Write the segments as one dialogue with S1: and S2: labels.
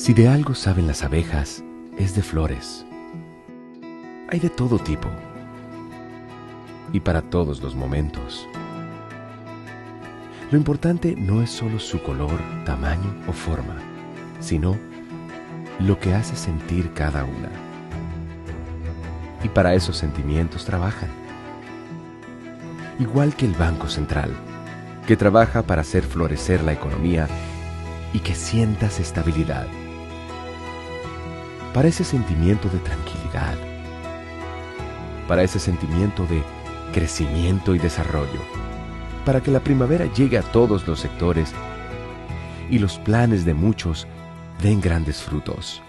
S1: Si de algo saben las abejas, es de flores. Hay de todo tipo y para todos los momentos. Lo importante no es solo su color, tamaño o forma, sino lo que hace sentir cada una. Y para esos sentimientos trabajan. Igual que el Banco Central, que trabaja para hacer florecer la economía y que sientas estabilidad. Para ese sentimiento de tranquilidad. Para ese sentimiento de crecimiento y desarrollo. Para que la primavera llegue a todos los sectores y los planes de muchos den grandes frutos.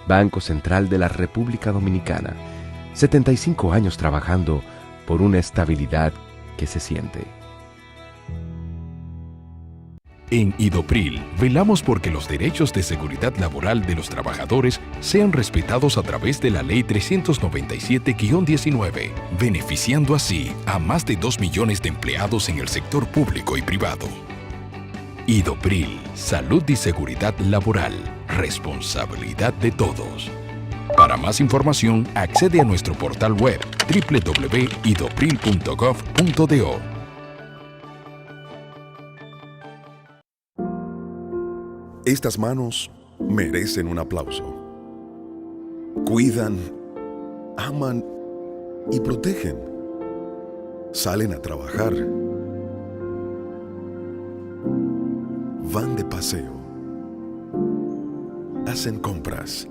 S1: Banco Central de la República Dominicana, 75 años trabajando por una estabilidad que se siente.
S2: En Idopril, velamos porque los derechos de seguridad laboral de los trabajadores sean respetados a través de la Ley 397-19, beneficiando así a más de 2 millones de empleados en el sector público y privado. Idopril, salud y seguridad laboral, responsabilidad de todos. Para más información, accede a nuestro portal web www.idopril.gov.do.
S3: Estas manos merecen un aplauso. Cuidan, aman y protegen. Salen a trabajar. Van de paseo. Hacen compras.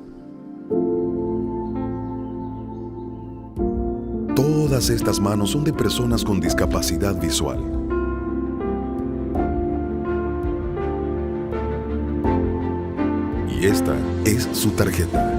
S3: Todas estas manos son de personas con discapacidad visual. Y esta es su tarjeta.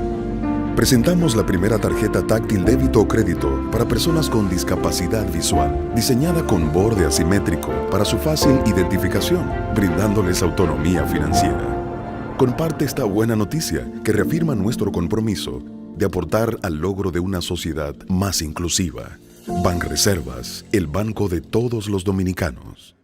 S3: Presentamos la primera tarjeta táctil débito o crédito para personas con discapacidad visual, diseñada con borde asimétrico para su fácil identificación, brindándoles autonomía financiera. Comparte esta buena noticia que reafirma nuestro compromiso de aportar al logro de una sociedad más inclusiva. Banreservas, el banco de todos los dominicanos.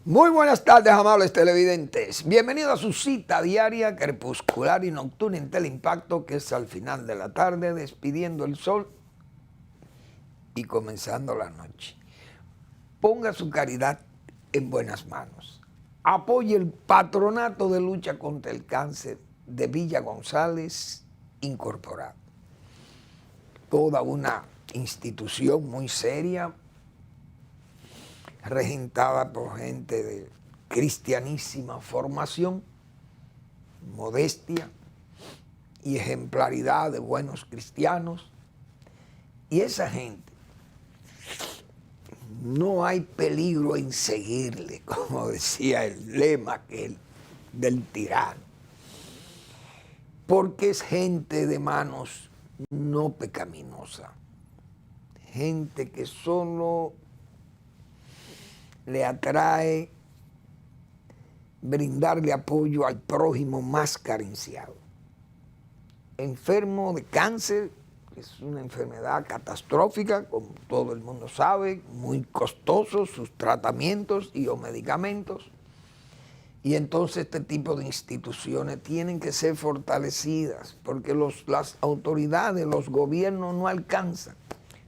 S4: Muy buenas tardes, amables televidentes. Bienvenidos a su cita diaria, crepuscular y nocturna en Teleimpacto, que es al final de la tarde, despidiendo el sol y comenzando la noche. Ponga su caridad en buenas manos. Apoye el Patronato de Lucha contra el Cáncer de Villa González Incorporado. Toda una institución muy seria, regentada por gente de cristianísima formación, modestia y ejemplaridad de buenos cristianos. Y esa gente, no hay peligro en seguirle, como decía el lema del tirano, porque es gente de manos no pecaminosa, gente que solo le atrae brindarle apoyo al prójimo más carenciado. Enfermo de cáncer, que es una enfermedad catastrófica, como todo el mundo sabe, muy costosos sus tratamientos y o medicamentos. Y entonces este tipo de instituciones tienen que ser fortalecidas, porque las autoridades, los gobiernos no alcanzan,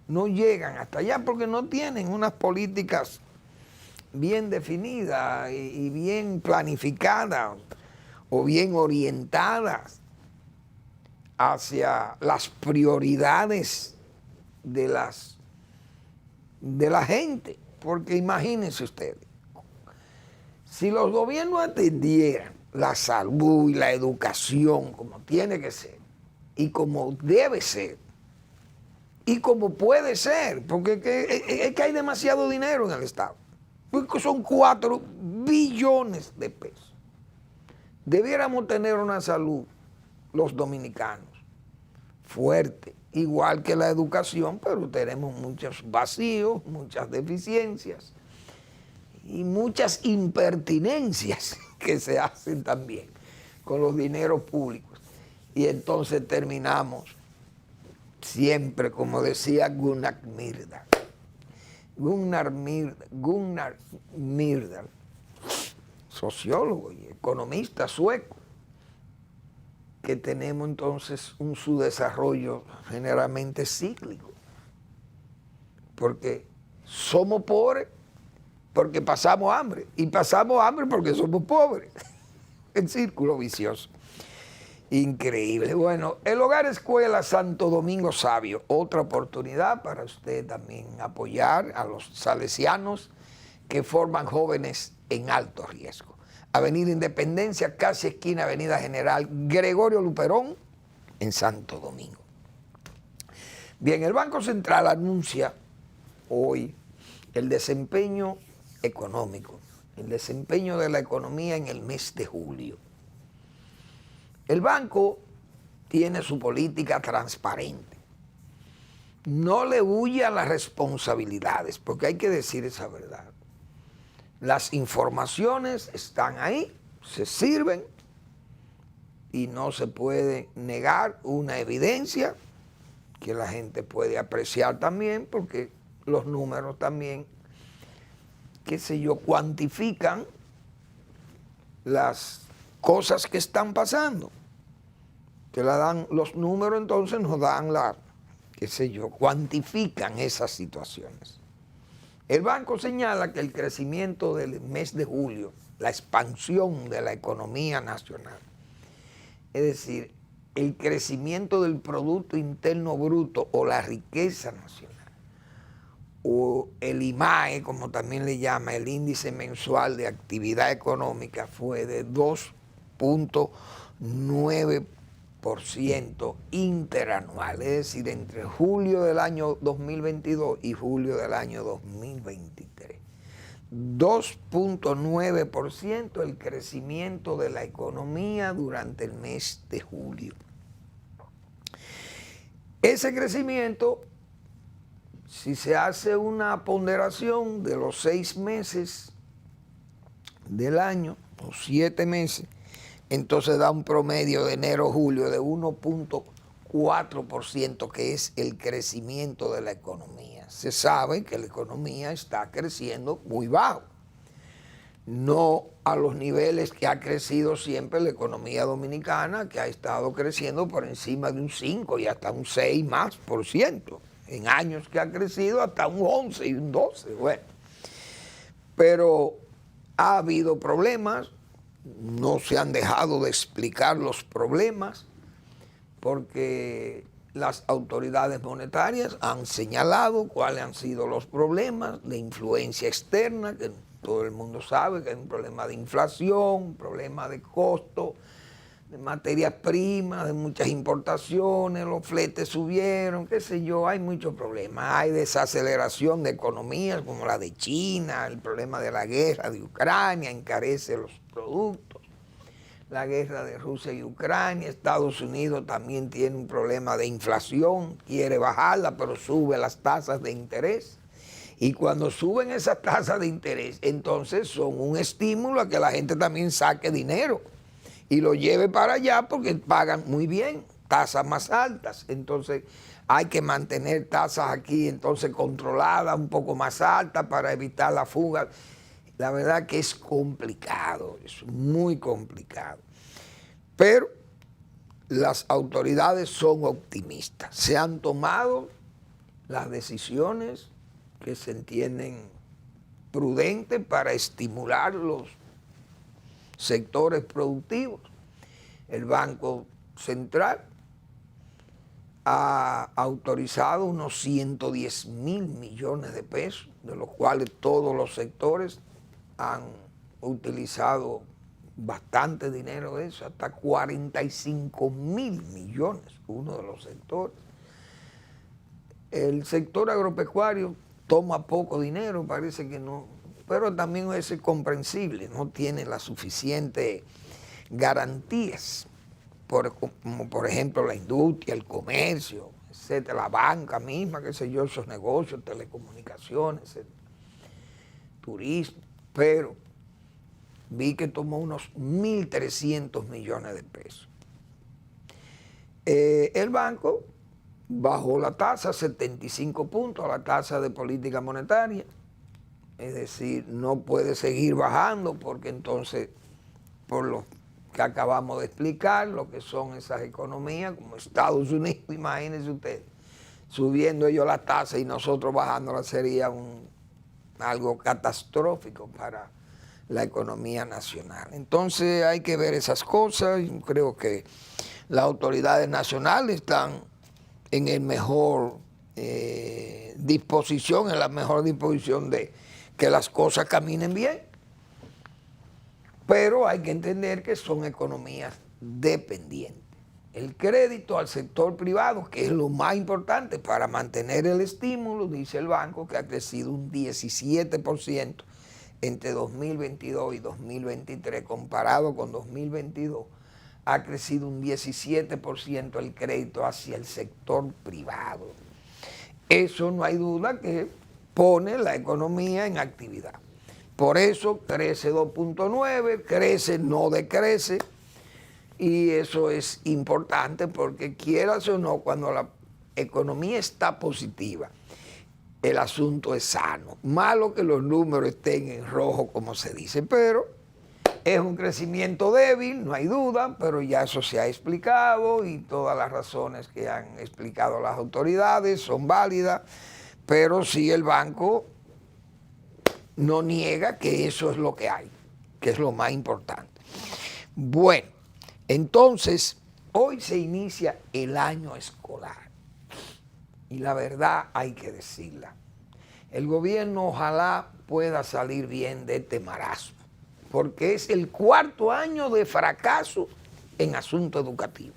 S4: no llegan hasta allá porque no tienen unas políticas bien definidas y bien planificadas o bien orientadas hacia las prioridades de la gente. Porque imagínense ustedes, si los gobiernos atendieran la salud y la educación como tiene que ser y como debe ser y como puede ser, porque es que hay demasiado dinero en el Estado, porque son 4 billones de pesos. Debiéramos tener una salud, los dominicanos, fuerte, igual que la educación, pero tenemos muchos vacíos, muchas deficiencias. y muchas impertinencias que se hacen también con los dineros públicos. Y entonces terminamos siempre, como decía Gunnar Myrdal, sociólogo y economista sueco, que tenemos entonces un subdesarrollo generalmente cíclico, porque somos pobres porque pasamos hambre, y pasamos hambre porque somos pobres. El círculo vicioso. Increíble. Bueno, el Hogar Escuela Santo Domingo Sabio, otra oportunidad para usted también apoyar a los salesianos que forman jóvenes en alto riesgo. Avenida Independencia, casi esquina Avenida General Gregorio Luperón, en Santo Domingo. Bien, el Banco Central anuncia hoy el desempeño económico, el desempeño de la economía en el mes de julio. El banco tiene su política transparente. No le huye a las responsabilidades, porque hay que decir esa verdad. Las informaciones están ahí, se sirven y no se puede negar una evidencia que la gente puede apreciar también, porque los números también, qué sé yo, cuantifican las cosas que están pasando. Te la dan los números, entonces nos dan qué sé yo, cuantifican esas situaciones. El banco señala que el crecimiento del mes de julio, la expansión de la economía nacional, es decir, el crecimiento del Producto Interno Bruto o la riqueza nacional, o el IMAE, como también le llama, el índice mensual de actividad económica, fue de 2.9% interanual, es decir, entre julio del año 2022 y julio del año 2023. 2.9% el crecimiento de la economía durante el mes de julio. Ese crecimiento, si se hace una ponderación de los 6 meses del año, o 7 meses, entonces da un promedio de enero-julio de 1.4%, que es el crecimiento de la economía. Se sabe que la economía está creciendo muy bajo, no a los niveles que ha crecido siempre la economía dominicana, que ha estado creciendo por encima de un 5 y hasta un 6 más por ciento. En años que ha crecido hasta un 11 y un 12, bueno. Pero ha habido problemas, no se han dejado de explicar los problemas, porque las autoridades monetarias han señalado cuáles han sido los problemas de influencia externa, que todo el mundo sabe que hay un problema de inflación, un problema de costo, de materias primas, de muchas importaciones, los fletes subieron, qué sé yo, hay muchos problemas. Hay desaceleración de economías como la de China, el problema de la guerra de Ucrania encarece los productos, la guerra de Rusia y Ucrania. Estados Unidos también tiene un problema de inflación, quiere bajarla, pero sube las tasas de interés. Y cuando suben esas tasas de interés, entonces son un estímulo a que la gente también saque dinero y lo lleve para allá, porque pagan muy bien, tasas más altas. Entonces hay que mantener tasas aquí entonces controladas, un poco más altas, para evitar la fuga. La verdad que es complicado, es muy complicado. Pero las autoridades son optimistas. Se han tomado las decisiones que se entienden prudentes para estimular los sectores productivos. El Banco Central ha autorizado unos 110.000 millones de pesos, de los cuales todos los sectores han utilizado bastante dinero de eso, hasta 45.000 millones, uno de los sectores. El sector agropecuario toma poco dinero, parece que no, pero también es comprensible, no tiene las suficientes garantías, como por ejemplo la industria, el comercio, etcétera, la banca misma, qué sé yo, esos negocios, telecomunicaciones, turismo. pero vi que tomó unos 1.300 millones de pesos. El banco bajó la tasa 75 puntos a la tasa de política monetaria, es decir, no puede seguir bajando porque entonces, por lo que acabamos de explicar, lo que son esas economías como Estados Unidos, imagínense ustedes, subiendo ellos la tasa y nosotros bajándola sería algo catastrófico para la economía nacional. Entonces hay que ver esas cosas. Yo creo que las autoridades nacionales están en el mejor disposición, en la mejor disposición de que las cosas caminen bien. Pero hay que entender que son economías dependientes. El crédito al sector privado, que es lo más importante para mantener el estímulo, dice el banco, que ha crecido un 17% entre 2022 y 2023, comparado con 2022, ha crecido un 17% el crédito hacia el sector privado. Eso no hay duda que pone la economía en actividad. Por eso crece 2.9, crece, no decrece, y eso es importante porque quieras o no, cuando la economía está positiva, el asunto es sano. Malo que los números estén en rojo, como se dice, pero es un crecimiento débil, no hay duda, pero ya eso se ha explicado y todas las razones que han explicado las autoridades son válidas, pero sí el banco no niega que eso es lo que hay, que es lo más importante. Bueno, entonces, hoy se inicia el año escolar y la verdad hay que decirla. El gobierno ojalá pueda salir bien de este marasmo, porque es el 4º año de fracaso en asunto educativo.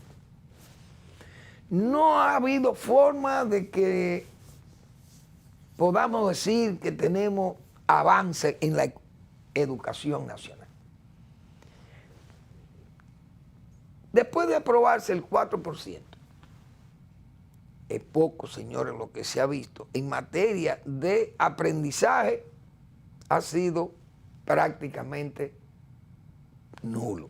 S4: No ha habido forma de que podamos decir que tenemos avance en la educación nacional. Después de aprobarse el 4%, es poco, señores, lo que se ha visto en materia de aprendizaje, ha sido prácticamente nulo.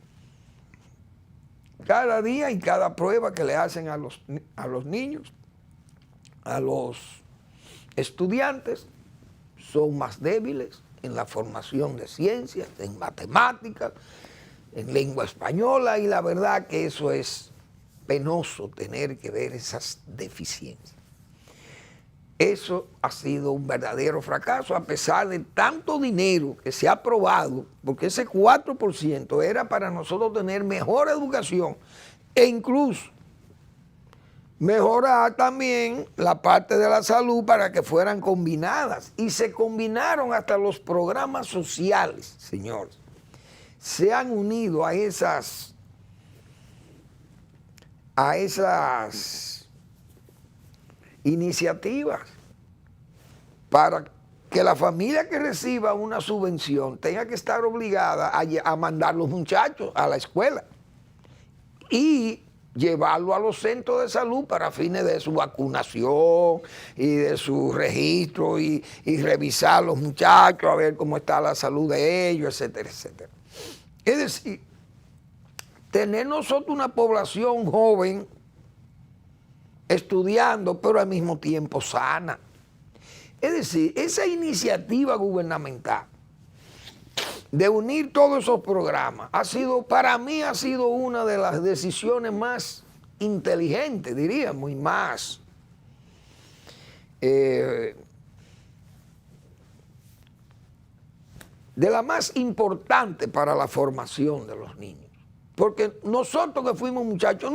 S4: Cada día y cada prueba que le hacen a los niños, a los estudiantes, son más débiles en la formación de ciencias, en matemáticas, en lengua española, y la verdad que eso es penoso tener que ver esas deficiencias. Eso ha sido un verdadero fracaso, a pesar de tanto dinero que se ha aprobado, porque ese 4% era para nosotros tener mejor educación e incluso mejorar también la parte de la salud para que fueran combinadas. Y se combinaron hasta los programas sociales, señores. Se han unido a esas iniciativas para que la familia que reciba una subvención tenga que estar obligada a mandar los muchachos a la escuela y llevarlo a los centros de salud para fines de su vacunación y de su registro y revisar a los muchachos, a ver cómo está la salud de ellos, etcétera, etcétera. Es decir, tener nosotros una población joven estudiando, pero al mismo tiempo sana. Es decir, esa iniciativa gubernamental de unir todos esos programas para mí ha sido una de las decisiones más inteligentes, diríamos, y más de la más importante para la formación de los niños. Porque nosotros que fuimos muchachos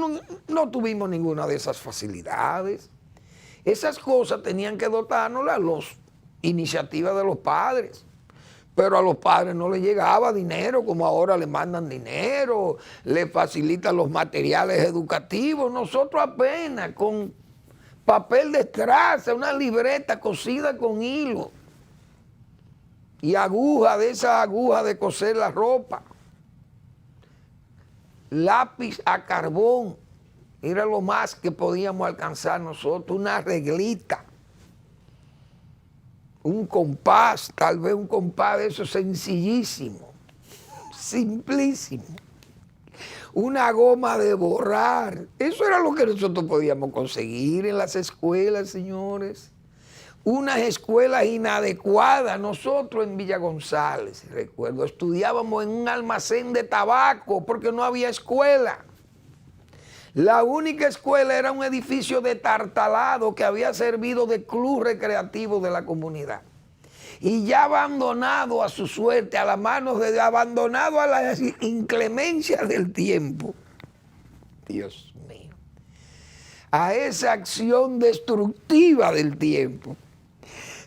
S4: no tuvimos ninguna de esas facilidades. Esas cosas tenían que dotárnoslas las iniciativas de los padres. Pero a los padres no les llegaba dinero, como ahora le mandan dinero, les facilitan los materiales educativos. Nosotros apenas con papel de estraza, una libreta cosida con hilo y aguja, de esa aguja de coser la ropa, lápiz a carbón, era lo más que podíamos alcanzar nosotros, una reglita. un compás, tal vez un compás de eso sencillísimo, simplísimo. Una goma de borrar. Eso era lo que nosotros podíamos conseguir en las escuelas, señores. Unas escuelas inadecuadas. Nosotros en Villa González, recuerdo, estudiábamos en un almacén de tabaco porque no había escuela. La única escuela era un edificio de tartalado que había servido de club recreativo de la comunidad. Y ya abandonado a su suerte, a las manos de Dios, abandonado a las inclemencias del tiempo. Dios mío. A esa acción destructiva del tiempo.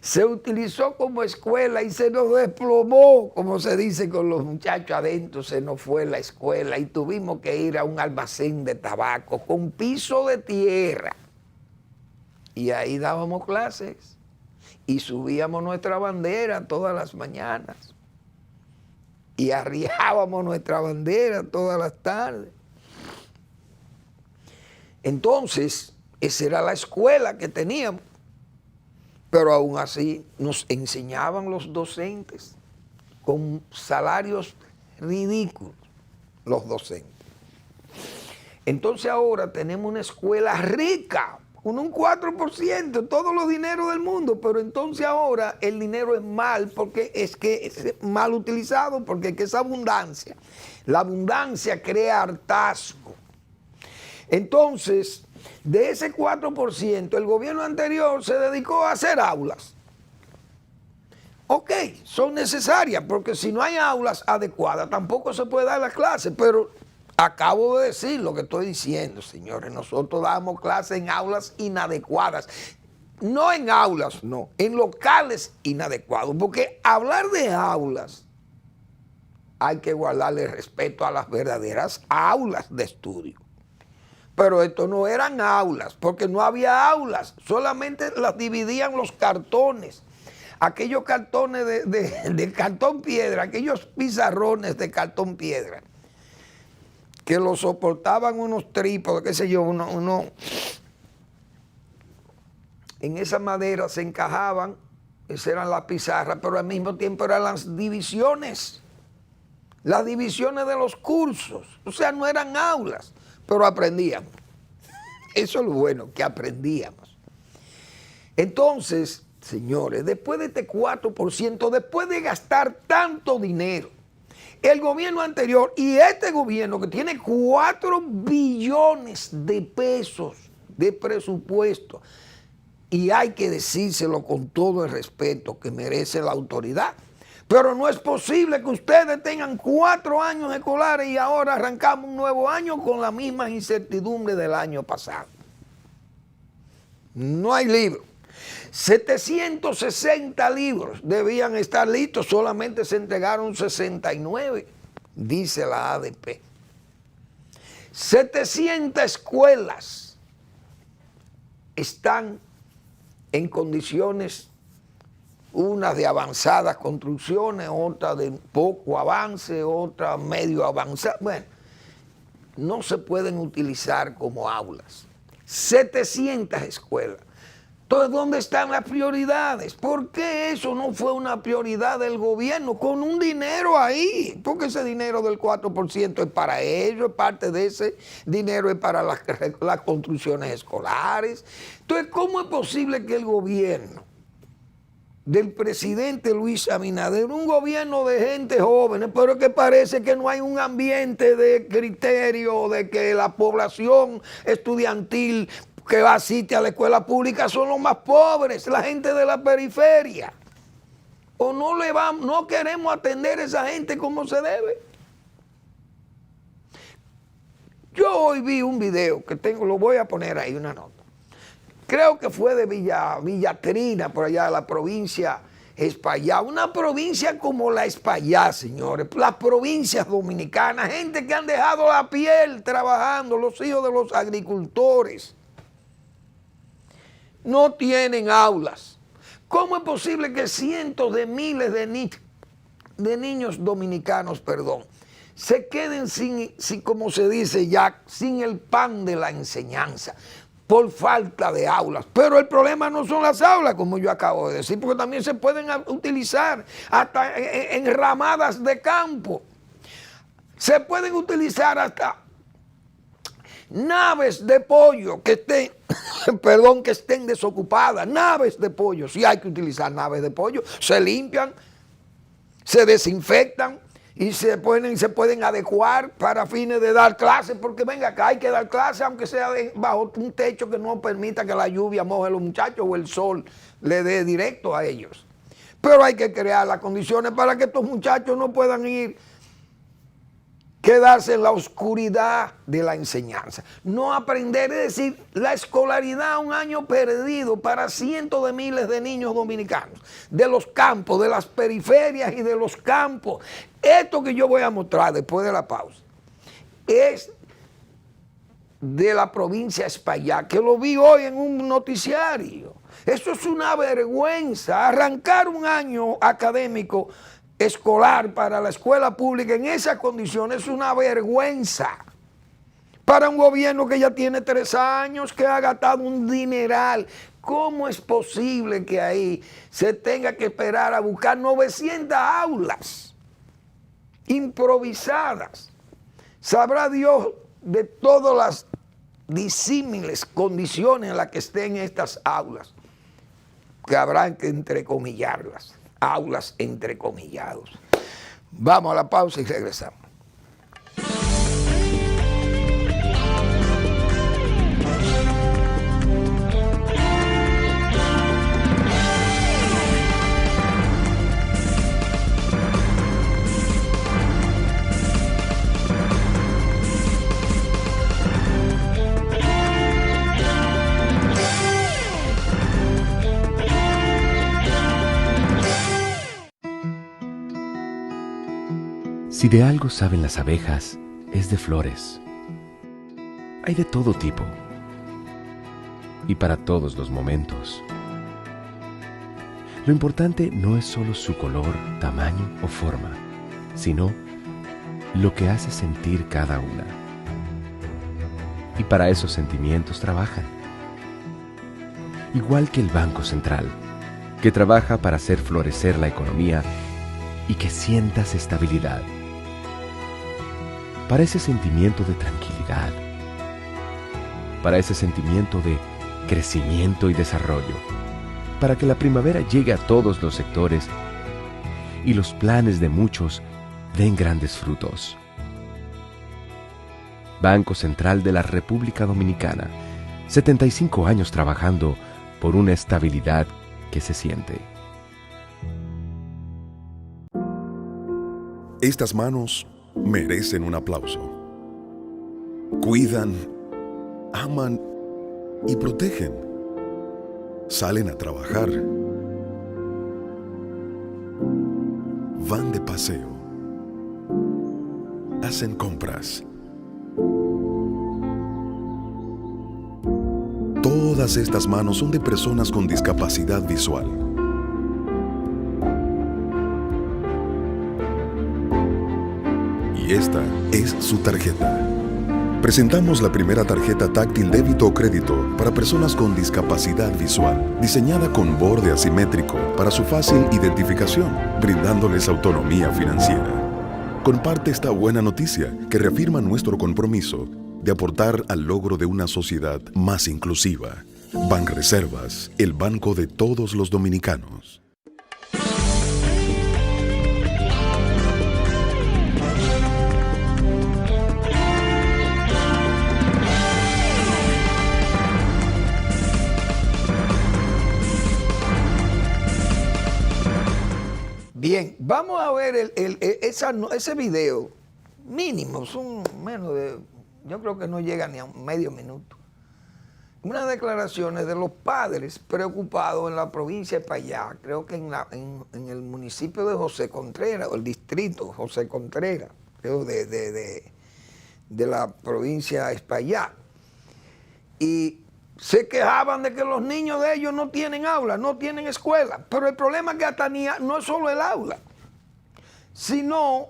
S4: Se utilizó como escuela y se nos desplomó, como se dice con los muchachos adentro, se nos fue la escuela y tuvimos que ir a un almacén de tabaco con piso de tierra. Y ahí dábamos clases. Y subíamos nuestra bandera todas las mañanas. Y arriábamos nuestra bandera todas las tardes. Entonces, esa era la escuela que teníamos. Pero aún así nos enseñaban los docentes con salarios ridículos, los docentes. Entonces ahora tenemos una escuela rica, con un 4%, todos los dineros del mundo, pero entonces ahora el dinero es mal, porque es que es mal utilizado, porque es que es abundancia. La abundancia crea hartazgo. Entonces, de ese 4%, el gobierno anterior se dedicó a hacer aulas. Ok, son necesarias, porque si no hay aulas adecuadas, tampoco se puede dar la clase, pero acabo de decir lo que estoy diciendo, señores. Nosotros damos clases en aulas inadecuadas. No en aulas, no, en locales inadecuados. Porque hablar de aulas, hay que guardarle respeto a las verdaderas aulas de estudio. Pero esto no eran aulas, porque no había aulas. Solamente las dividían los cartones. Aquellos cartones de cartón piedra, aquellos pizarrones de cartón piedra, que lo soportaban unos trípodes, qué sé yo, uno en esa madera se encajaban, esas eran las pizarras, pero al mismo tiempo eran las divisiones de los cursos. O sea, no eran aulas, pero aprendíamos. Eso es lo bueno, que aprendíamos. Entonces, señores, después de este 4%, después de gastar tanto dinero, el gobierno anterior y este gobierno que tiene 4 billones de pesos de presupuesto, y hay que decírselo con todo el respeto que merece la autoridad, pero no es posible que ustedes tengan 4 años escolares y ahora arrancamos un nuevo año con la misma incertidumbre del año pasado. No hay libros. 760 libros debían estar listos, solamente se entregaron 69, dice la ADP. 700 escuelas están en condiciones, unas de avanzadas construcciones, otras de poco avance, otras medio avanzadas. Bueno, no se pueden utilizar como aulas. 700 escuelas. Entonces, ¿dónde están las prioridades? ¿Por qué eso no fue una prioridad del gobierno con un dinero ahí? Porque ese dinero del 4% es para ellos, parte de ese dinero es para las construcciones escolares. Entonces, ¿cómo es posible que el gobierno del presidente Luis Abinader, un gobierno de gente joven, pero que parece que no hay un ambiente de criterio de que la población estudiantil que asiste a la escuela pública son los más pobres, la gente de la periferia? ¿O no queremos atender a esa gente como se debe? Yo hoy vi un video que lo voy a poner ahí, una nota. Creo que fue de Villatrina, por allá de la provincia Espaillá. Una provincia como la Espaillá, señores. Las provincias dominicanas, gente que han dejado la piel trabajando, los hijos de los agricultores. No tienen aulas. ¿Cómo es posible que cientos de miles de niños dominicanos, se queden sin, como se dice ya, sin el pan de la enseñanza? por falta de aulas. Pero el problema no son las aulas, como yo acabo de decir, porque también se pueden utilizar hasta en ramadas de campo. Se pueden utilizar hasta naves de pollo que estén, perdón, que estén desocupadas, naves de pollo. Sí hay que utilizar naves de pollo, se limpian, se desinfectan y se pueden adecuar para fines de dar clases, porque venga acá, hay que dar clases aunque sea bajo un techo que no permita que la lluvia moje a los muchachos o el sol le dé directo a ellos. Pero hay que crear las condiciones para que estos muchachos no puedan quedarse en la oscuridad de la enseñanza. No aprender, es decir, la escolaridad, un año perdido para cientos de miles de niños dominicanos, de los campos, de las periferias y de los campos. Esto que yo voy a mostrar después de la pausa es de la provincia de Espaillat, que lo vi hoy en un noticiario. Eso es una vergüenza, arrancar un año académico escolar para la escuela pública en esas condiciones es una vergüenza para un gobierno que ya tiene 3 años, que ha gastado un dineral. ¿Cómo es posible que ahí se tenga que esperar a buscar 900 aulas improvisadas? Sabrá Dios de todas las disímiles condiciones en las que estén estas aulas, que habrán que entrecomillarlas. Aulas entrecomillados. Vamos a la pausa y regresamos.
S1: Si de algo saben las abejas, es de flores. Hay de todo tipo y para todos los momentos. Lo importante no es solo su color, tamaño o forma, sino lo que hace sentir cada una. Y para esos sentimientos trabajan. Igual que el Banco Central, que trabaja para hacer florecer la economía y que sientas estabilidad. Para ese sentimiento de tranquilidad, para ese sentimiento de crecimiento y desarrollo, para que la primavera llegue a todos los sectores y los planes de muchos den grandes frutos. Banco Central de la República Dominicana, 75 años trabajando por una estabilidad que se siente.
S3: Estas manos merecen un aplauso. Cuidan, aman y protegen. Salen a trabajar. Van de paseo. Hacen compras. Todas estas manos son de personas con discapacidad visual. Y esta es su tarjeta. Presentamos la primera tarjeta táctil débito o crédito para personas con discapacidad visual, diseñada con borde asimétrico para su fácil identificación, brindándoles autonomía financiera. Comparte esta buena noticia que reafirma nuestro compromiso de aportar al logro de una sociedad más inclusiva. Banreservas, el banco de todos los dominicanos.
S4: Bien, vamos a ver ese video mínimo, son menos de, yo creo que no llega ni a medio minuto. Unas declaraciones de los padres preocupados en la provincia de Espaillat, creo que en el municipio de José Contreras, o el distrito José Contreras, creo de la provincia de Espaillat. Y se quejaban de que los niños de ellos no tienen aula, no tienen escuela. Pero el problema que tenía no es solo el aula, sino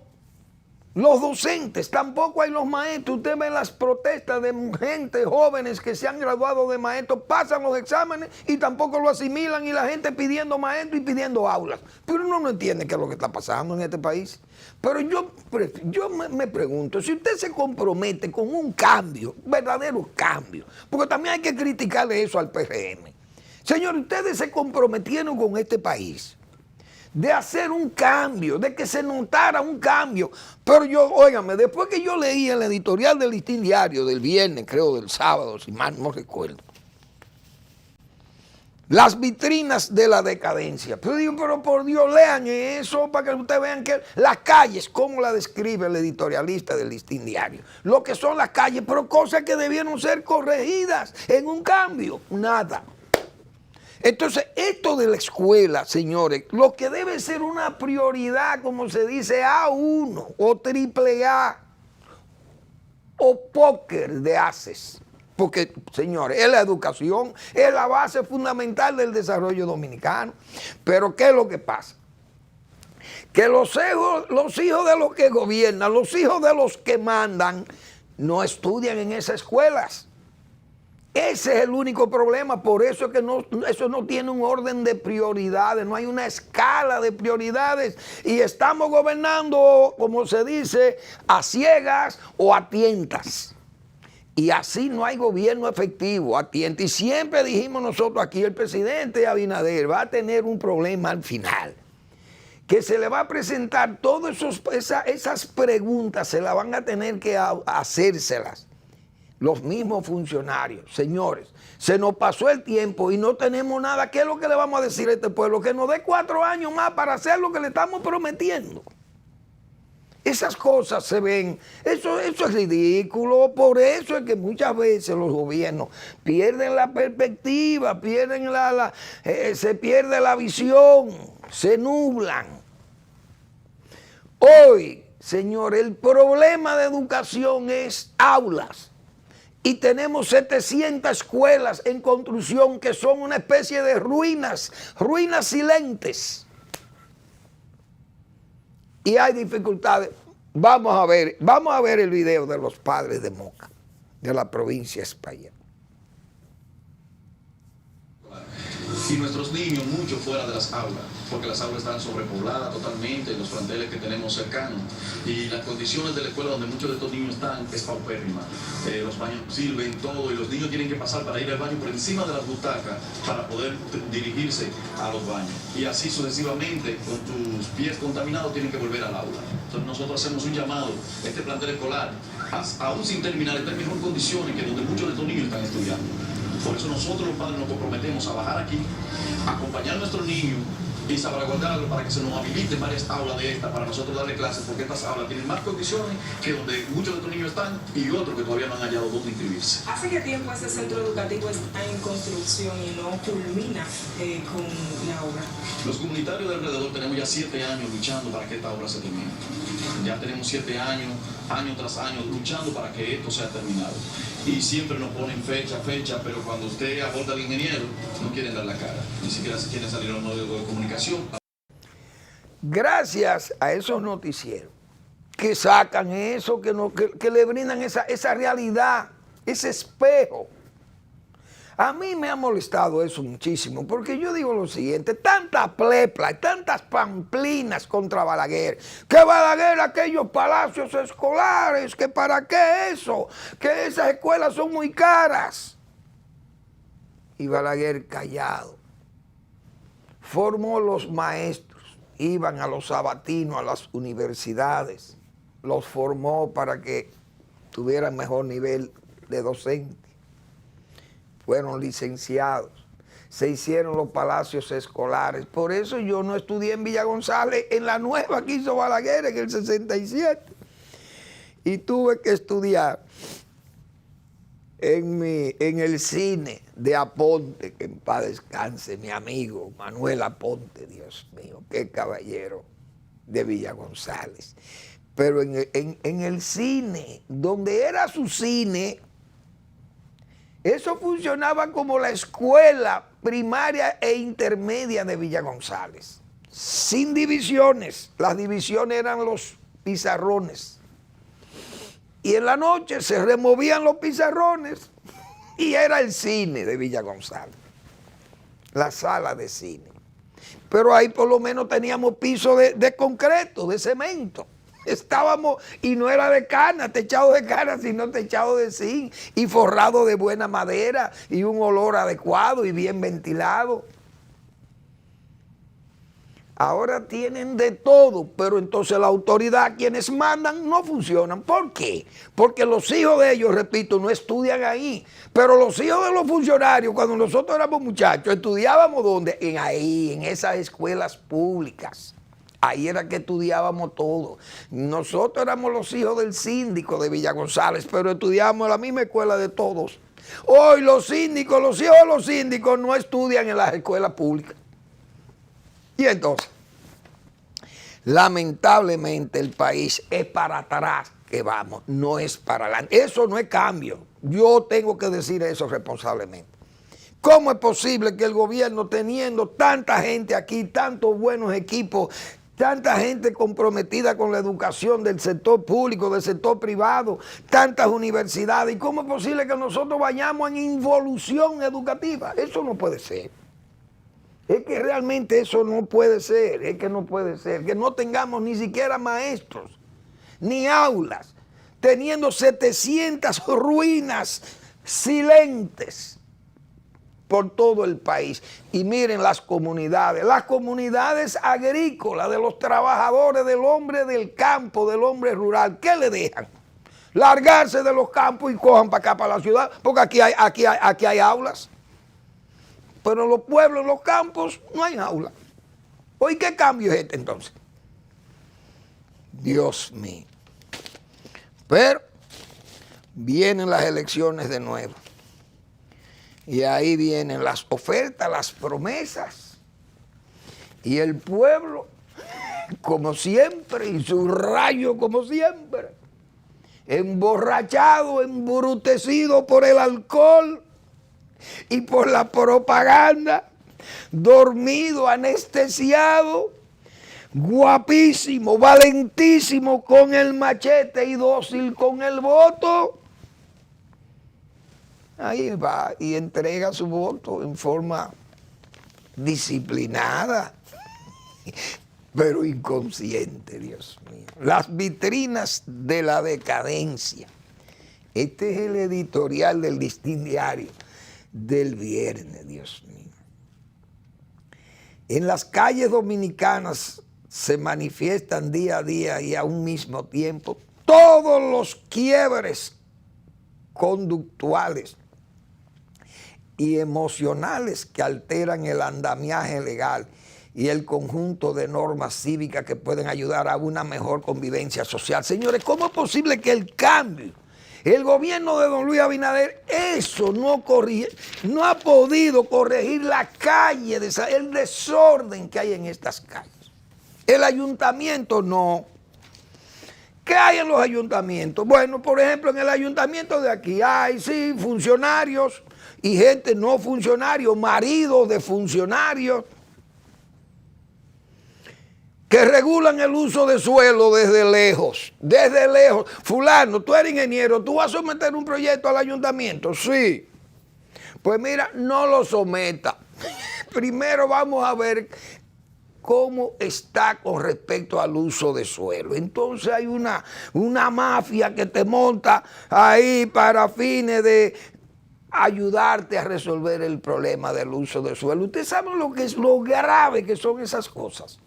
S4: Los docentes, tampoco hay los maestros. Usted ve las protestas de gente jóvenes que se han graduado de maestros, pasan los exámenes y tampoco lo asimilan, y la gente pidiendo maestros y pidiendo aulas. Pero uno no entiende qué es lo que está pasando en este país. Pero yo me pregunto, si usted se compromete con un cambio, verdadero cambio, porque también hay que criticarle eso al PRM. Señor, ustedes se comprometieron con este país de hacer un cambio, de que se notara un cambio. Pero yo, óigame, después que yo leí el editorial del Listín Diario del viernes, creo del sábado, si mal no recuerdo, las vitrinas de la decadencia. Pero digo, pero por Dios, lean eso para que ustedes vean que las calles, cómo la describe el editorialista del Listín Diario, lo que son las calles, pero cosas que debieron ser corregidas en un cambio, nada. Entonces, esto de la escuela, señores, lo que debe ser una prioridad, como se dice, A1 o AAA o póker de haces. Porque, señores, es la educación, es la base fundamental del desarrollo dominicano. Pero, ¿qué es lo que pasa? Que los hijos de los que gobiernan, los hijos de los que mandan, no estudian en esas escuelas. Ese es el único problema, por eso es que eso no tiene un orden de prioridades, no hay una escala de prioridades y estamos gobernando, como se dice, a ciegas o a tientas. Y así no hay gobierno efectivo, a tientas. Y siempre dijimos nosotros aquí, el presidente Abinader va a tener un problema al final, que se le va a presentar todas esas preguntas, se las van a tener que hacérselas los mismos funcionarios. Señores, se nos pasó el tiempo y no tenemos nada. ¿Qué es lo que le vamos a decir a este pueblo? Que nos dé 4 años más para hacer lo que le estamos prometiendo. Esas cosas se ven, eso es ridículo. Por eso es que muchas veces los gobiernos pierden la perspectiva, se pierde la visión, se nublan. Hoy, señor, el problema de educación es aulas. Y tenemos 700 escuelas en construcción que son una especie de ruinas silentes. Y hay dificultades. Vamos a ver el video de los padres de Moca, de la provincia de España.
S5: Y nuestros niños mucho fuera de las aulas, porque las aulas están sobrepobladas totalmente, los planteles que tenemos cercanos, y las condiciones de la escuela donde muchos de estos niños están es paupérrima. Los baños sirven todo y los niños tienen que pasar para ir al baño por encima de las butacas para poder dirigirse a los baños. Y así sucesivamente, con tus pies contaminados, tienen que volver al aula. Entonces nosotros hacemos un llamado a este plantel escolar, aún sin terminar, está en mejor condiciones que donde muchos de estos niños están estudiando. Por eso nosotros los padres nos comprometemos a bajar aquí, a acompañar a nuestros niños y salvaguardarlos para que se nos habiliten varias aulas de estas para nosotros darle clases, porque estas aulas tienen más condiciones que donde muchos de estos niños están y otros que todavía no han hallado dónde inscribirse.
S6: ¿Hace qué tiempo ese centro educativo está en construcción y no culmina con la obra?
S5: Los comunitarios de alrededor tenemos ya 7 años luchando para que esta obra se termine. Ya tenemos 7 años, año tras año, luchando para que esto sea terminado. Y siempre nos ponen fecha, pero cuando usted aborda al ingeniero, no quieren dar la cara. Ni siquiera se quieren salir a los medios de comunicación.
S4: Gracias a esos noticieros que sacan eso, que le brindan esa realidad, ese espejo. A mí me ha molestado eso muchísimo, porque yo digo lo siguiente, tanta plepla y tantas pamplinas contra Balaguer, que Balaguer, aquellos palacios escolares, que para qué eso, que esas escuelas son muy caras. Y Balaguer callado, formó los maestros, iban a los sabatinos, a las universidades, los formó para que tuvieran mejor nivel de docente. Fueron licenciados, se hicieron los palacios escolares. Por eso yo no estudié en Villa González, en la nueva que hizo Balaguer en el 67. Y tuve que estudiar en el cine de Aponte, que en paz descanse, mi amigo Manuel Aponte, Dios mío, qué caballero de Villa González. Pero en el cine, donde era su cine, eso funcionaba como la escuela primaria e intermedia de Villa González, sin divisiones. Las divisiones eran los pizarrones y en la noche se removían los pizarrones y era el cine de Villa González, la sala de cine. Pero ahí por lo menos teníamos piso de concreto, de cemento. Estábamos, y no era de cana, techado de cana, sino techado de zinc y forrado de buena madera y un olor adecuado y bien ventilado. Ahora tienen de todo, pero entonces la autoridad, quienes mandan, no funcionan. ¿Por qué? Porque los hijos de ellos, repito, no estudian ahí. Pero los hijos de los funcionarios, cuando nosotros éramos muchachos, estudiábamos ¿dónde? En esas escuelas públicas. Ahí era que estudiábamos todo. Nosotros éramos los hijos del síndico de Villa González, pero estudiábamos en la misma escuela de todos. Hoy los síndicos, los hijos de los síndicos no estudian en las escuelas públicas. Y entonces, lamentablemente el país es para atrás que vamos, no es para adelante. Eso no es cambio. Yo tengo que decir eso responsablemente. ¿Cómo es posible que el gobierno, teniendo tanta gente aquí, tantos buenos equipos, tanta gente comprometida con la educación del sector público, del sector privado, tantas universidades, y cómo es posible que nosotros vayamos en involución educativa? Eso no puede ser. Es que realmente eso no puede ser, es que no puede ser, que no tengamos ni siquiera maestros, ni aulas, teniendo 700 ruinas silentes por todo el país. Y miren las comunidades agrícolas de los trabajadores, del hombre del campo, del hombre rural, ¿qué le dejan? Largarse de los campos y cojan para acá, para la ciudad, porque aquí hay aulas. Pero en los pueblos, en los campos, no hay aula. ¿Hoy qué cambio es este entonces? Dios mío. Pero vienen las elecciones de nuevo. Y ahí vienen las ofertas, las promesas. Y el pueblo, como siempre, y su rayo como siempre, emborrachado, embrutecido por el alcohol y por la propaganda, dormido, anestesiado, guapísimo, valentísimo con el machete y dócil con el voto. Ahí va y entrega su voto en forma disciplinada, pero inconsciente, Dios mío. Las vitrinas de la decadencia. Este es el editorial del Listín Diario del viernes, Dios mío. En las calles dominicanas se manifiestan día a día y a un mismo tiempo todos los quiebres conductuales y emocionales que alteran el andamiaje legal y el conjunto de normas cívicas que pueden ayudar a una mejor convivencia social. Señores, ¿cómo es posible que el cambio, el gobierno de don Luis Abinader, eso no corrige, no ha podido corregir la calle, el desorden que hay en estas calles? El ayuntamiento no. ¿Qué hay en los ayuntamientos? Bueno, por ejemplo, en el ayuntamiento de aquí hay, sí, funcionarios y gente no funcionarios, maridos de funcionarios, que regulan el uso de suelo desde lejos. Fulano, tú eres ingeniero, ¿tú vas a someter un proyecto al ayuntamiento? Sí. Pues mira, no lo someta. Primero vamos a ver cómo está con respecto al uso de suelo. Entonces hay una mafia que te monta ahí para fines de ayudarte a resolver el problema del uso de suelo. Ustedes saben lo que es lo grave que son esas cosas.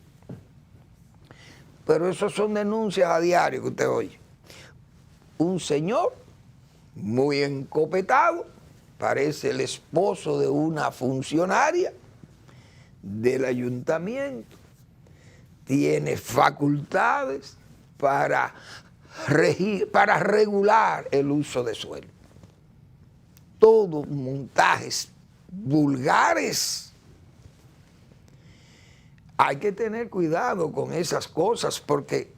S4: Pero eso son denuncias a diario que usted oye. Un señor muy encopetado, parece el esposo de una funcionaria del ayuntamiento, tiene facultades para regular el uso de suelo. Todos montajes vulgares. Hay que tener cuidado con esas cosas porque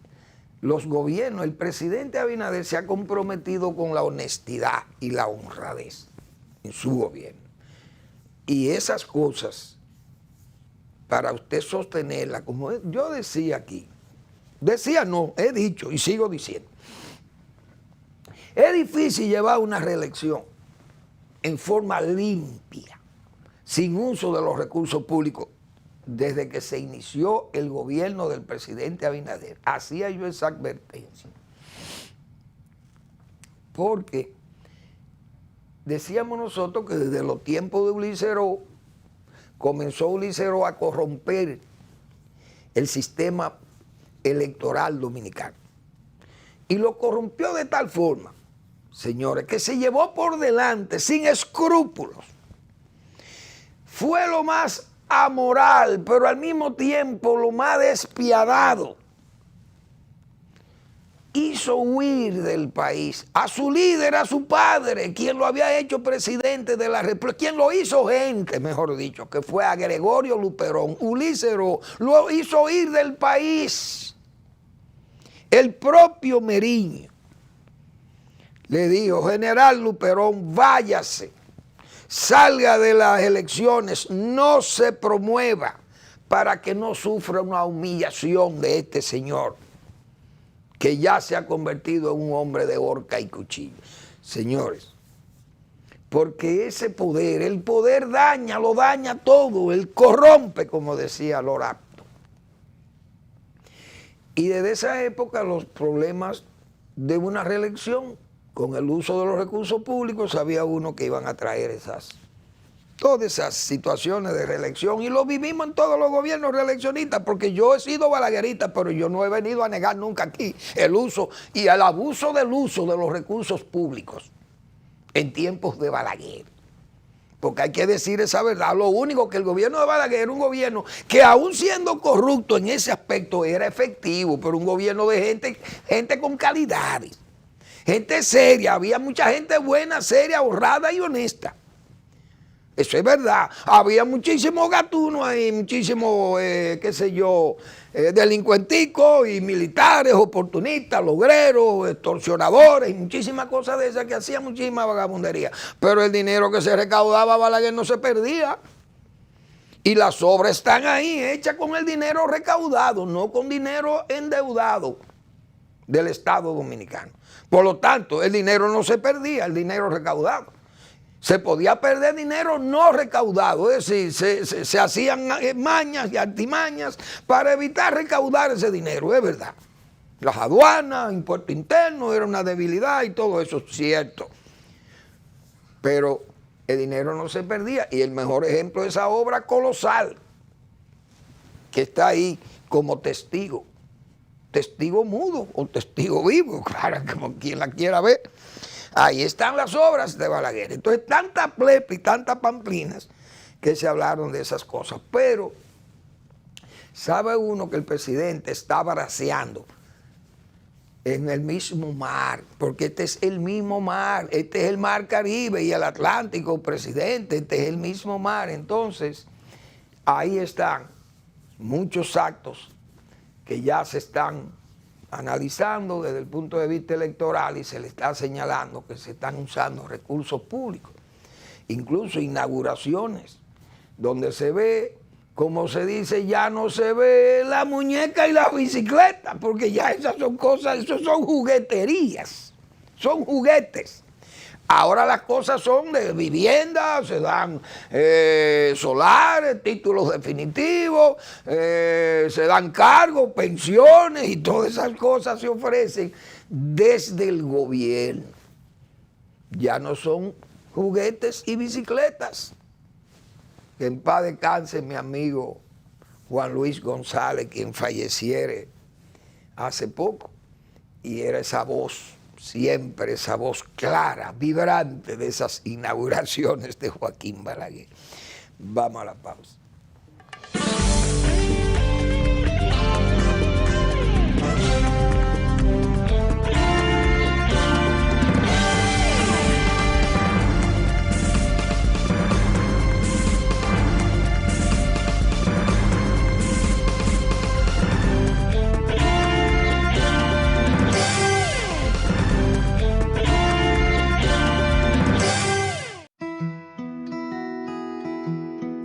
S4: los gobiernos, el presidente Abinader se ha comprometido con la honestidad y la honradez en su gobierno. Y esas cosas, para usted sostenerlas, como yo decía aquí, he dicho y sigo diciendo, Es difícil llevar una reelección en forma limpia, sin uso de los recursos públicos, desde que se inició el gobierno del presidente Abinader. Hacía yo esa advertencia. Porque decíamos nosotros que desde los tiempos de Ulises Heró, comenzó Ulises Heró a corromper el sistema electoral dominicano. Y lo corrompió de tal forma, señores, que se llevó por delante, sin escrúpulos. Fue lo más amoral, pero al mismo tiempo lo más despiadado. Hizo huir del país a su líder, a su padre, quien lo había hecho presidente de la República, quien lo hizo gente, mejor dicho, que fue a Gregorio Luperón. Ulises Heró lo hizo huir del país. El propio Meriño le dijo: general Luperón, váyase, salga de las elecciones, no se promueva para que no sufra una humillación de este señor, que ya se ha convertido en un hombre de horca y cuchillo. Señores, porque ese poder, el poder daña, lo daña todo, él corrompe, como decía Lorato. Y desde esa época los problemas de una reelección, con el uso de los recursos públicos, sabía uno que iban a traer todas esas situaciones de reelección, y lo vivimos en todos los gobiernos reeleccionistas, porque yo he sido balaguerista, pero yo no he venido a negar nunca aquí el uso y el abuso del uso de los recursos públicos en tiempos de Balaguer. Porque hay que decir esa verdad. Lo único que el gobierno de Balaguer era un gobierno que, aún siendo corrupto en ese aspecto, era efectivo, pero un gobierno de gente con calidades, gente seria. Había mucha gente buena, seria, honrada y honesta. Eso es verdad. Había muchísimos gatunos ahí, muchísimos, delincuenticos y militares, oportunistas, logreros, extorsionadores y muchísimas cosas de esas que hacían muchísima vagabundería. Pero el dinero que se recaudaba Balaguer no se perdía. Y las obras están ahí, hechas con el dinero recaudado, no con dinero endeudado del Estado Dominicano. Por lo tanto, el dinero no se perdía, el dinero recaudado. Se podía perder dinero no recaudado, es decir, se hacían mañas y artimañas para evitar recaudar ese dinero, es verdad. Las aduanas, impuesto interno, era una debilidad y todo eso es cierto. Pero el dinero no se perdía, y el mejor ejemplo es esa obra colosal que está ahí como testigo mudo o testigo vivo, claro, como quien la quiera ver. Ahí están las obras de Balaguer. Entonces, tanta plepa y tantas pamplinas que se hablaron de esas cosas. Pero sabe uno que el presidente está braceando en el mismo mar, porque este es el mismo mar, este es el mar Caribe y el Atlántico, presidente, este es el mismo mar. Entonces, ahí están muchos actos que ya se están analizando desde el punto de vista electoral, y se le está señalando que se están usando recursos públicos, incluso inauguraciones, donde se ve, como se dice, ya no se ve la muñeca y la bicicleta, porque ya esas son cosas, eso son jugueterías, son juguetes. Ahora las cosas son de vivienda, se dan solares, títulos definitivos, se dan cargos, pensiones, y todas esas cosas se ofrecen desde el gobierno. Ya no son juguetes y bicicletas. Que en paz descanse mi amigo Juan Luis González, quien falleciere hace poco, y era esa voz, siempre esa voz clara, vibrante de esas inauguraciones de Joaquín Balaguer. Vamos a la pausa.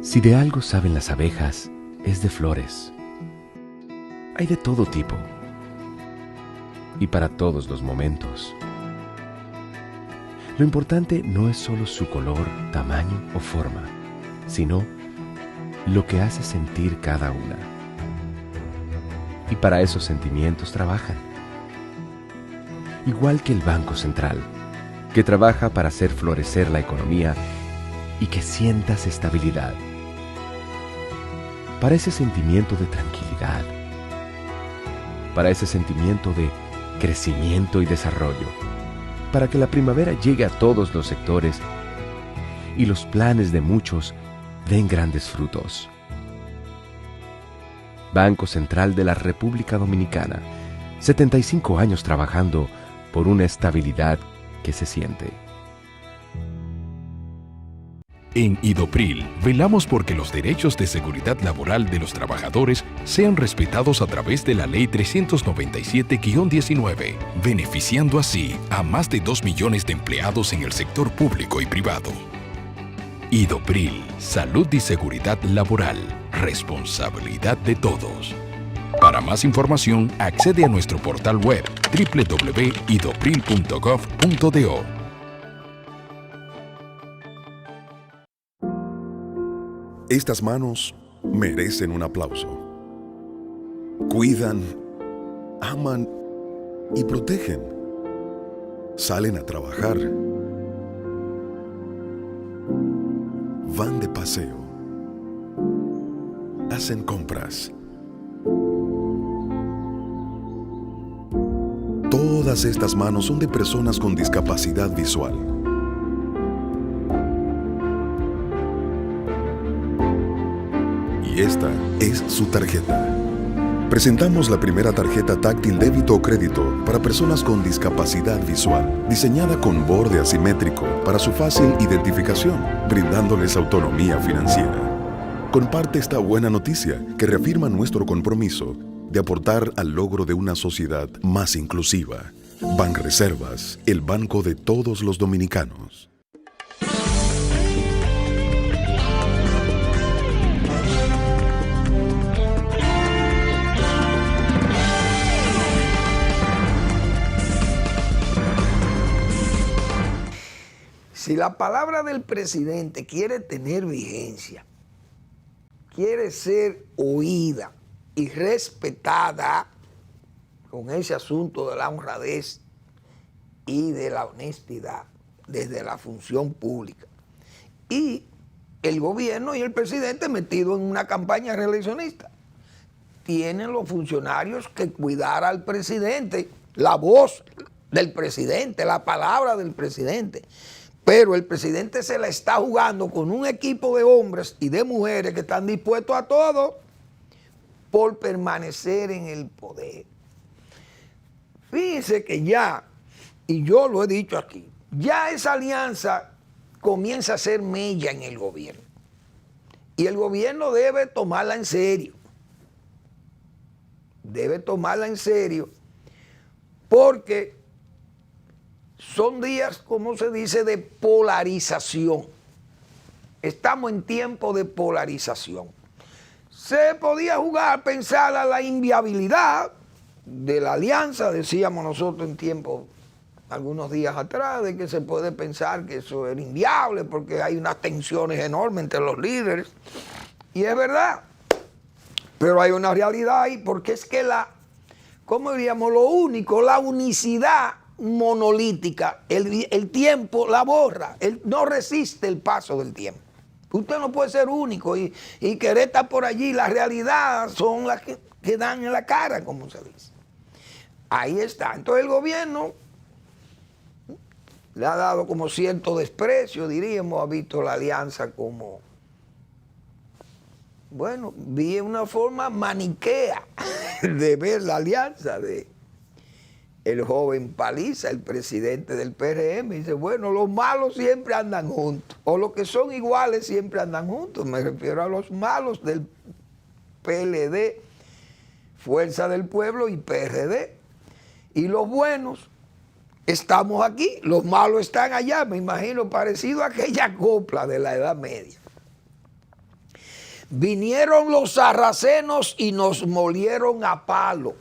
S1: Si de algo saben las abejas, es de flores. Hay de todo tipo y para todos los momentos. Lo importante no es solo su color, tamaño o forma, sino lo que hace sentir cada una. Y para esos sentimientos trabajan. Igual que el Banco Central, que trabaja para hacer florecer la economía y que sientas estabilidad. Para ese sentimiento de tranquilidad. Para ese sentimiento de crecimiento y desarrollo. Para que la primavera llegue a todos los sectores y los planes de muchos den grandes frutos. Banco Central de la República Dominicana, 75 años trabajando por una estabilidad que se siente.
S2: En Idopril, velamos porque los derechos de seguridad laboral de los trabajadores sean respetados a través de la Ley 397-19, beneficiando así a más de 2 millones de empleados en el sector público y privado. Idopril, salud y seguridad laboral, responsabilidad de todos. Para más información, accede a nuestro portal web www.idopril.gov.do.
S3: Estas manos merecen un aplauso. Cuidan, aman y protegen. Salen a trabajar. Van de paseo. Hacen compras. Todas estas manos son de personas con discapacidad visual. Y esta es su tarjeta. Presentamos la primera tarjeta táctil débito o crédito para personas con discapacidad visual, diseñada con borde asimétrico para su fácil identificación, brindándoles autonomía financiera. Comparte esta buena noticia que reafirma nuestro compromiso de aportar al logro de una sociedad más inclusiva. Banreservas, el banco de todos los dominicanos.
S4: Si la palabra del presidente quiere tener vigencia, quiere ser oída y respetada con ese asunto de la honradez y de la honestidad desde la función pública, y el gobierno y el presidente metido en una campaña reeleccionista, tienen los funcionarios que cuidar al presidente, la voz del presidente, la palabra del presidente. Pero el presidente se la está jugando con un equipo de hombres y de mujeres que están dispuestos a todo por permanecer en el poder. Fíjense que ya, y yo lo he dicho aquí, ya esa alianza comienza a ser mella en el gobierno. Y el gobierno debe tomarla en serio. Debe tomarla en serio porque son días, como se dice, de polarización. Estamos en tiempo de polarización. Se podía jugar, pensar a la inviabilidad de la alianza, decíamos nosotros en tiempo, algunos días atrás, de que se puede pensar que eso era inviable porque hay unas tensiones enormes entre los líderes. Y es verdad, pero hay una realidad ahí, porque es que ¿cómo diríamos? Lo único, la unicidad monolítica, el tiempo la borra, no resiste el paso del tiempo. Usted no puede ser único y querer estar por allí. La realidad son las que dan en la cara, como se dice. Ahí está. Entonces el gobierno le ha dado como cierto desprecio, diríamos, ha visto la alianza como, bueno, vi una forma maniquea de ver la alianza de el joven Paliza, el presidente del PRM, dice, bueno, los malos siempre andan juntos, o los que son iguales siempre andan juntos. Me refiero a los malos del PLD, Fuerza del Pueblo y PRD. Y los buenos estamos aquí, los malos están allá, me imagino, parecido a aquella copla de la Edad Media. Vinieron los sarracenos y nos molieron a palo.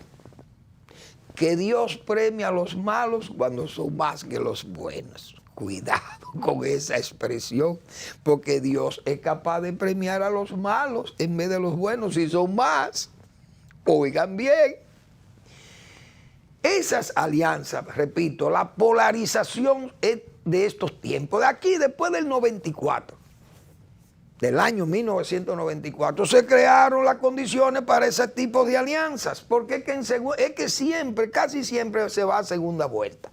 S4: Que Dios premia a los malos cuando son más que los buenos. Cuidado con esa expresión, porque Dios es capaz de premiar a los malos en vez de los buenos si son más. Oigan bien. Esas alianzas, repito, la polarización de estos tiempos, de aquí después del 94, del año 1994, se crearon las condiciones para ese tipo de alianzas, porque es que siempre, casi siempre se va a segunda vuelta.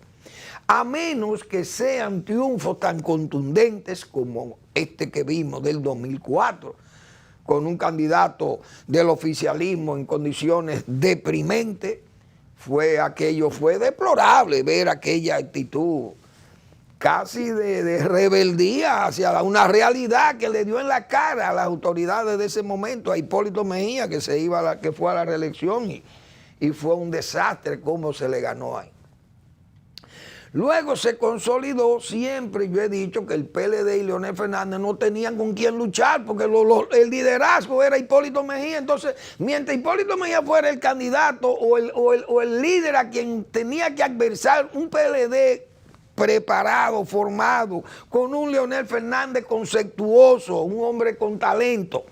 S4: A menos que sean triunfos tan contundentes como este que vimos del 2004, con un candidato del oficialismo en condiciones deprimentes. Fue deplorable ver aquella actitud casi de rebeldía hacia una realidad que le dio en la cara a las autoridades de ese momento, a Hipólito Mejía, que fue a la reelección y fue un desastre cómo se le ganó ahí. Luego se consolidó, siempre yo he dicho que el PLD y Leonel Fernández no tenían con quién luchar, porque el liderazgo era Hipólito Mejía. Entonces, mientras Hipólito Mejía fuera el candidato o el líder a quien tenía que adversar un PLD preparado, formado, con un Leonel Fernández conceptuoso, un hombre con talento,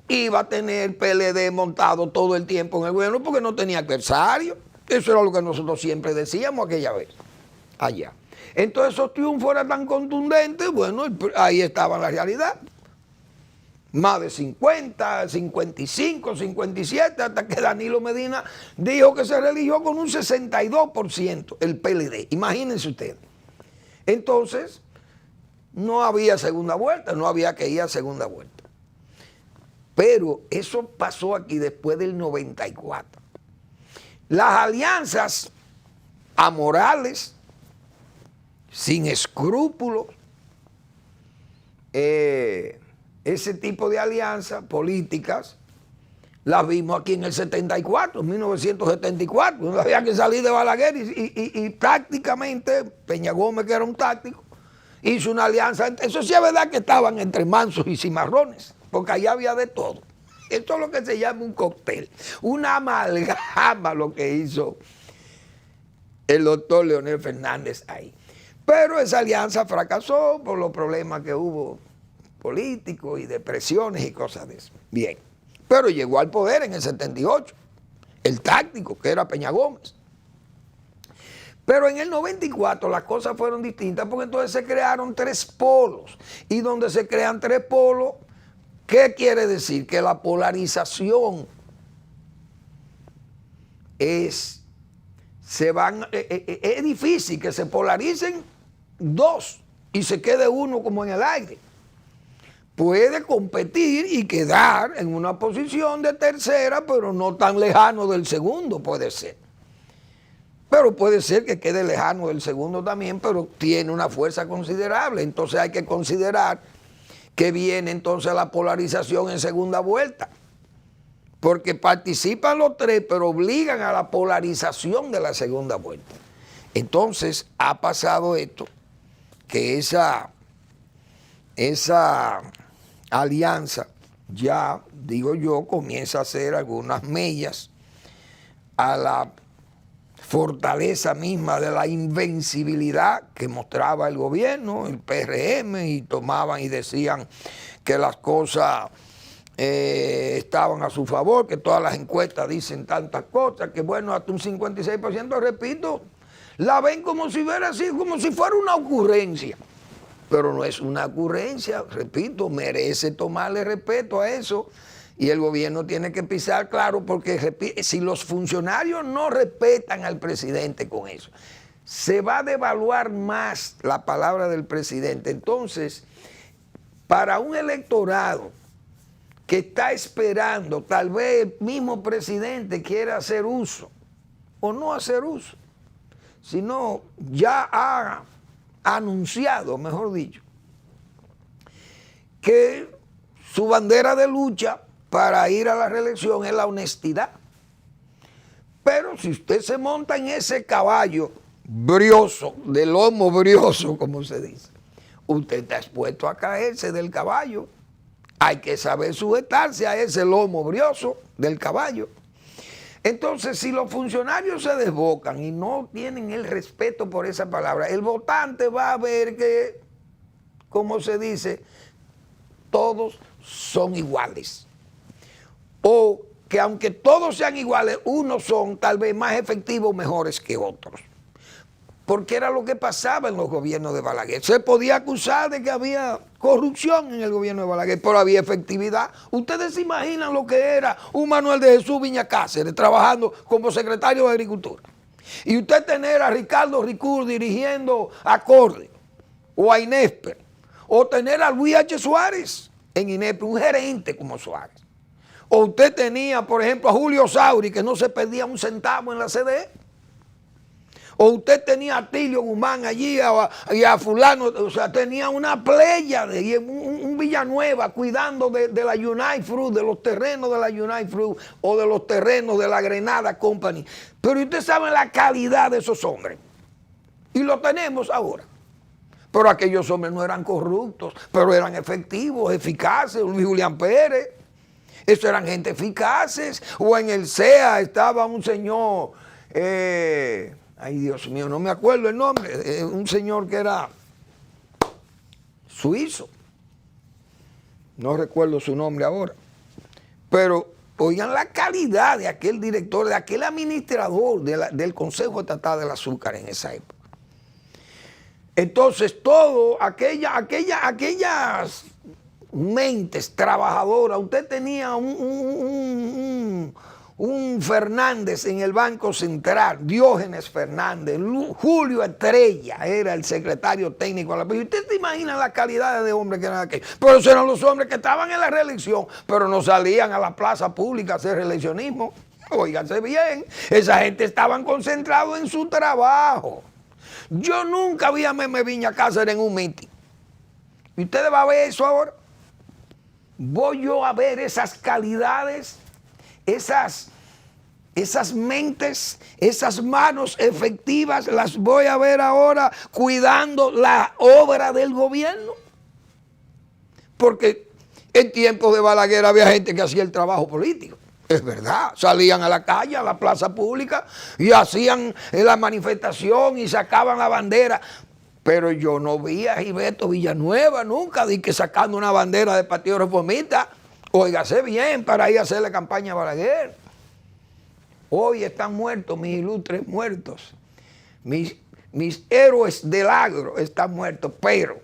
S4: iba a tener PLD montado todo el tiempo en el gobierno porque no tenía adversario. Eso era lo que nosotros siempre decíamos aquella vez. Allá. Entonces esos triunfos eran tan contundentes, bueno, ahí estaba la realidad. Más de 50, 55, 57, hasta que Danilo Medina dijo que se religió con un 62% el PLD. Imagínense ustedes. Entonces, no había segunda vuelta, no había que ir a segunda vuelta. Pero eso pasó aquí después del 94. Las alianzas amorales, sin escrúpulos, ese tipo de alianzas políticas las vimos aquí en el 74, 1974, no había que salir de Balaguer y prácticamente Peña Gómez, que era un táctico, hizo una alianza. Eso sí es verdad que estaban entre mansos y cimarrones, porque allá había de todo. Esto es lo que se llama un cóctel, una amalgama lo que hizo el doctor Leonel Fernández ahí. Pero esa alianza fracasó por los problemas que hubo políticos y depresiones y cosas de eso. Bien, pero llegó al poder en el 78, el táctico, que era Peña Gómez. Pero en el 94 las cosas fueron distintas, porque entonces se crearon tres polos. Y donde se crean tres polos, ¿qué quiere decir? Que la polarización es difícil que se polaricen dos y se quede uno como en el aire. Puede competir y quedar en una posición de tercera, pero no tan lejano del segundo, puede ser. Pero puede ser que quede lejano del segundo también, pero tiene una fuerza considerable. Entonces hay que considerar que viene entonces la polarización en segunda vuelta. Porque participan los tres, pero obligan a la polarización de la segunda vuelta. Entonces ha pasado esto, que esa alianza ya, digo yo, comienza a hacer algunas mellas a la fortaleza misma de la invencibilidad que mostraba el gobierno, el PRM, y tomaban y decían que las cosas estaban a su favor, que todas las encuestas dicen tantas cosas, que bueno, hasta un 56%, repito, la ven como si fuera así, como si fuera una ocurrencia. Pero no es una ocurrencia, repito, merece tomarle respeto a eso, y el gobierno tiene que pisar claro, porque si los funcionarios no respetan al presidente con eso, se va a devaluar más la palabra del presidente. Entonces, para un electorado que está esperando, tal vez el mismo presidente quiera hacer uso, o no hacer uso, sino ya ha anunciado, mejor dicho, que su bandera de lucha para ir a la reelección es la honestidad. Pero si usted se monta en ese caballo brioso, de lomo brioso, como se dice, usted está expuesto a caerse del caballo. Hay que saber sujetarse a ese lomo brioso del caballo. Entonces, si los funcionarios se desbocan y no tienen el respeto por esa palabra, el votante va a ver que, como se dice, todos son iguales. O que aunque todos sean iguales, unos son tal vez más efectivos, mejores que otros. Porque era lo que pasaba en los gobiernos de Balaguer. Se podía acusar de que había corrupción en el gobierno de Balaguer, pero había efectividad. Ustedes se imaginan lo que era un Manuel de Jesús Viña Cáceres trabajando como secretario de Agricultura. Y usted tener a Ricardo Ricur dirigiendo a Acorde o a Inesper, o tener a Luis H. Suárez en Inesper, un gerente como Suárez. O usted tenía, por ejemplo, a Julio Sauri, que no se perdía un centavo en la CDE. O usted tenía a Tilio Guzmán allí y a fulano, o sea, tenía una playa de un Villanueva cuidando de la United Fruit, de los terrenos de la United Fruit o de los terrenos de la Grenada Company. Pero usted sabe la calidad de esos hombres. Y lo tenemos ahora. Pero aquellos hombres no eran corruptos, pero eran efectivos, eficaces. Luis Julián Pérez, esos eran gente eficaces. O en el CEA estaba un señor... ay, Dios mío, no me acuerdo el nombre. Un señor que era suizo. No recuerdo su nombre ahora. Pero oigan la calidad de aquel director, de aquel administrador del Consejo Estatal del Azúcar en esa época. Entonces, todo, aquellas mentes trabajadoras, usted tenía un Fernández en el Banco Central, Diógenes Fernández, Julio Estrella era el secretario técnico. ¿Usted se imagina la calidad de hombres que eran aquellos? Pero esos eran los hombres que estaban en la reelección, pero no salían a la plaza pública a hacer reeleccionismo. Óiganse bien, esa gente estaban concentrados en su trabajo. Yo nunca vi a Meme Viña Cáceres en un mitin. ¿Y ustedes van a ver eso ahora? Voy yo a ver esas calidades, esas mentes, esas manos efectivas, las voy a ver ahora cuidando la obra del gobierno. Porque en tiempos de Balaguer había gente que hacía el trabajo político. Es verdad, salían a la calle, a la plaza pública y hacían la manifestación y sacaban la bandera. Pero yo no vi a Gilberto Villanueva nunca, de que sacando una bandera del Partido Reformista. Óigase bien, para ir a hacer la campaña a Balaguer. Hoy están muertos mis ilustres muertos. Mis héroes del agro están muertos. Pero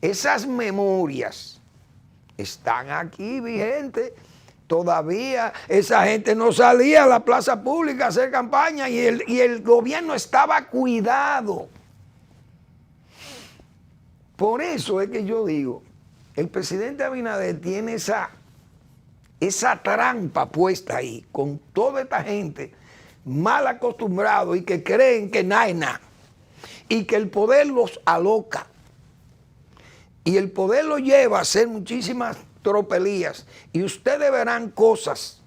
S4: esas memorias están aquí vigentes. Todavía esa gente no salía a la plaza pública a hacer campaña y el gobierno estaba cuidado. Por eso es que yo digo, el presidente Abinader tiene esa trampa puesta ahí, con toda esta gente mal acostumbrada y que creen que nada es nada, y que el poder los aloca, y el poder los lleva a hacer muchísimas tropelías, y ustedes verán cosas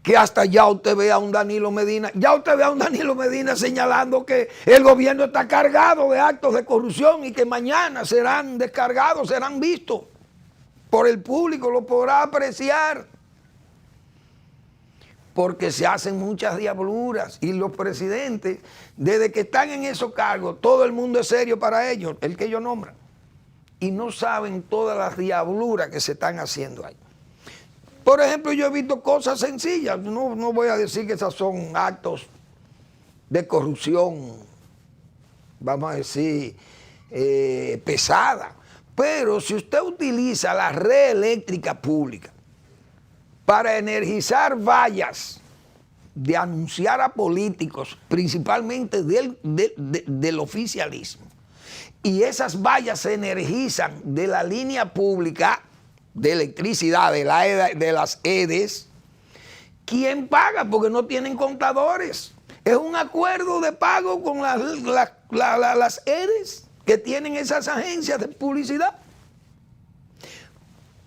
S4: que hasta ya usted ve a un Danilo Medina, señalando que el gobierno está cargado de actos de corrupción y que mañana serán descargados, serán vistos por el público, lo podrá apreciar. Porque se hacen muchas diabluras y los presidentes, desde que están en esos cargos, todo el mundo es serio para ellos, el que ellos nombran. Y no saben todas las diabluras que se están haciendo ahí. Por ejemplo, yo he visto cosas sencillas, no voy a decir que esas son actos de corrupción, vamos a decir, pesada. Pero si usted utiliza la red eléctrica pública para energizar vallas de anunciar a políticos, principalmente del oficialismo, y esas vallas se energizan de la línea pública de electricidad, de las EDES, ¿quién paga? Porque no tienen contadores. Es un acuerdo de pago con las EDES que tienen esas agencias de publicidad.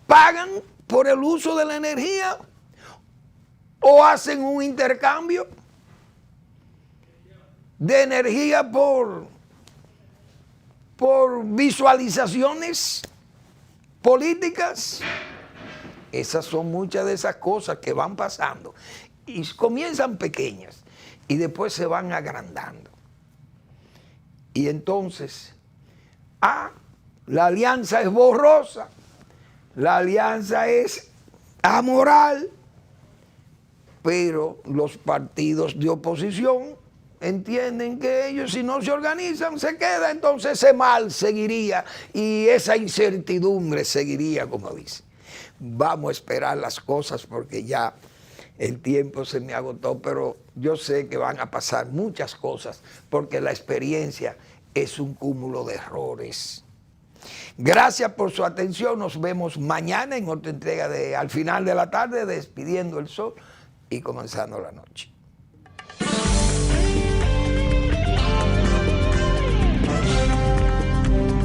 S4: Pagan por el uso de la energía o hacen un intercambio de energía por visualizaciones políticas. Esas son muchas de esas cosas que van pasando. y comienzan pequeñas y después se van agrandando. Y entonces, la alianza es borrosa, la alianza es amoral, pero los partidos de oposición entienden que ellos, si no se organizan, se queda, entonces ese mal seguiría y esa incertidumbre seguiría, como dice. Vamos a esperar las cosas porque ya el tiempo se me agotó, pero yo sé que van a pasar muchas cosas porque la experiencia es un cúmulo de errores. Gracias por su atención, nos vemos mañana en otra entrega de Al Final de la Tarde, Despidiendo el Sol y Comenzando la Noche.